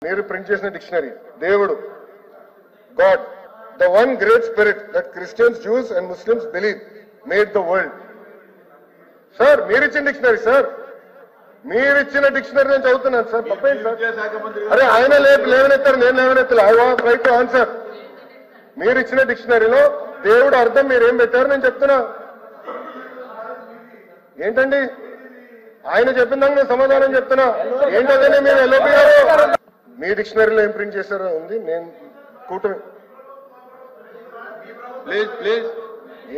మీరు ప్రింట్ చేసిన డిక్షనరీ దేవుడు God the one great spirit that Christians juice and Muslims believe made the world. Sir మీరు ఇచ్చిన dictionary sir, మీరు ఇచ్చిన డిక్షనరీ నేను చదువుతున్నాను సార్, తప్పేంటి సార్? అరే ఆయన లేవనెత్తారు, నేను లేవనెత్తాను. I want right to answer. మీరు ఇచ్చిన డిక్షనరీలో దేవుడు అర్థం మీరేం పెట్టారు నేను చెప్తున్నా. ఏంటండి ఆయన చెప్పిన దానికి నేను సమాధానం చెప్తున్నా. ఏంటంటే మీరు ఎల్ఓపి గారు మీ డిక్షనరీలో ఏం ప్రింట్ చేశారో ఉంది. నేను కూటమి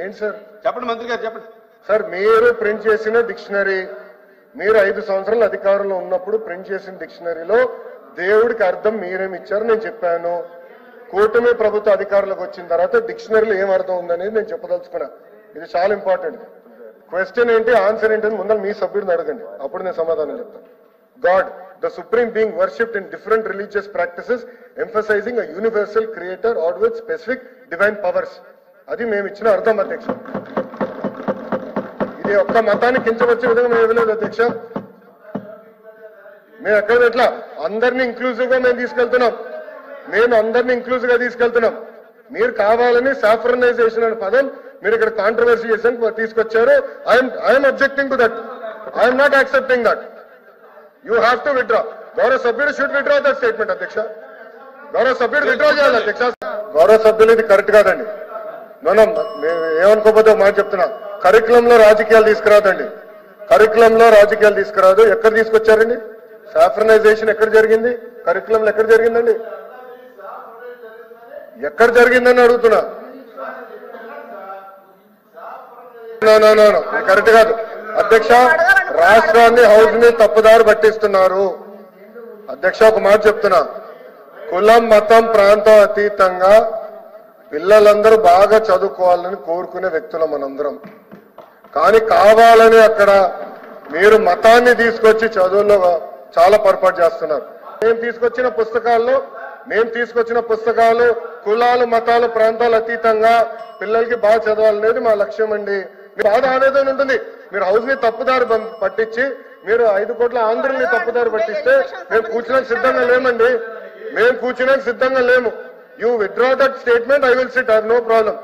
ఏంటి సార్ చెప్పండి, మంత్రి గారు చెప్పండి సార్. మీరు ప్రింట్ చేసిన డిక్షనరీ, మీరు 5 సంవత్సరాలు అధికారంలో ఉన్నప్పుడు ప్రింట్ చేసిన డిక్షనరీలో దేవుడికి అర్థం మీరేమి ఇచ్చారు నేను చెప్పాను. కూటమి ప్రభుత్వ అధికారులకు వచ్చిన తర్వాత డిక్షనరీలో ఏం అర్థం ఉందనేది నేను చెప్పదలుచుకున్నా. ఇది చాలా ఇంపార్టెంట్. క్వశ్చన్ ఏంటి, ఆన్సర్ ఏంటని ముందర మీ సభ్యుడిని అడగండి, అప్పుడు నేను సమాధానం చెప్తాను. God the supreme being worshipped in different religious practices emphasising a universal creator are with specific divine powers. అది మేము ఇచ్చిన అర్థం అధ్యక్ష. ఇది ఒక్క మతాన్ని కించవచ్చే విధంగా మేము ఇవ్వలేదు అధ్యక్ష. మేము ఎక్కడ ఎట్లా అందరినీ ఇంక్లూజివ్ గా మేము తీసుకెళ్తున్నాం. మేము అందరినీ ఇంక్లూజివ్ గా తీసుకెళ్తున్నాం. మీరు కావాలని సాఫ్రనైజేషన్ అనే పదం మీరు ఇక్కడ కాంట్రవర్సీ చేసి తీసుకొచ్చారు. I'm objecting to that. I'm not accepting that. You have to withdraw. గౌరవ సభ్యుడు షుడ్ విత్డ్రా దట్ స్టేట్మెంట్ అధ్యక్ష. గౌరవ సభ్యుడు విత్డ్రా చేయాలి అధ్యక్ష. గౌరవ సభ్యులు ఇది కరెక్ట్ కాదండి. మనం ఏమనుకోకపోతే మాట చెప్తున్నా. కరికులంలో రాజకీయాలు తీసుకురాదండి. కరికులంలో రాజకీయాలు తీసుకురాదు. ఎక్కడ తీసుకొచ్చారండి? సాఫ్రనైజేషన్ ఎక్కడ జరిగింది? కరికులంలో ఎక్కడ జరిగిందండి? ఎక్కడ జరిగిందని అడుగుతున్నా. కరెక్ట్ కాదు అధ్యక్ష. రాష్ట్రాన్ని హౌస్ ని తప్పుదారి పట్టిస్తున్నారు అధ్యక్ష. ఒక మాట చెప్తున్నా. కులం మతం ప్రాంతం అతీతంగా పిల్లలందరూ బాగా చదువుకోవాలని కోరుకునే వ్యక్తులు మనందరం. కానీ కావాలని అక్కడ మీరు మతాన్ని తీసుకొచ్చి చదువుల్లో చాలా పొరపాటు చేస్తున్నారు. మేము తీసుకొచ్చిన పుస్తకాలు కులాలు మతాలు ప్రాంతాలు అతీతంగా పిల్లలకి బాగా చదవాలనేది మా లక్ష్యం అండి. బాధ ఆవేదన ఉంటుంది. మీరు హౌస్ ని తప్పుదారి పట్టించి మీరు 5 కోట్ల ఆంధ్రుల్ని తప్పుదారి పట్టిస్తే మేము కూర్చున్నాక సిద్ధంగా లేమండి. మేము కూర్చున్నాక సిద్ధంగా లేము. You withdraw that statement, I will sit, I have no problem.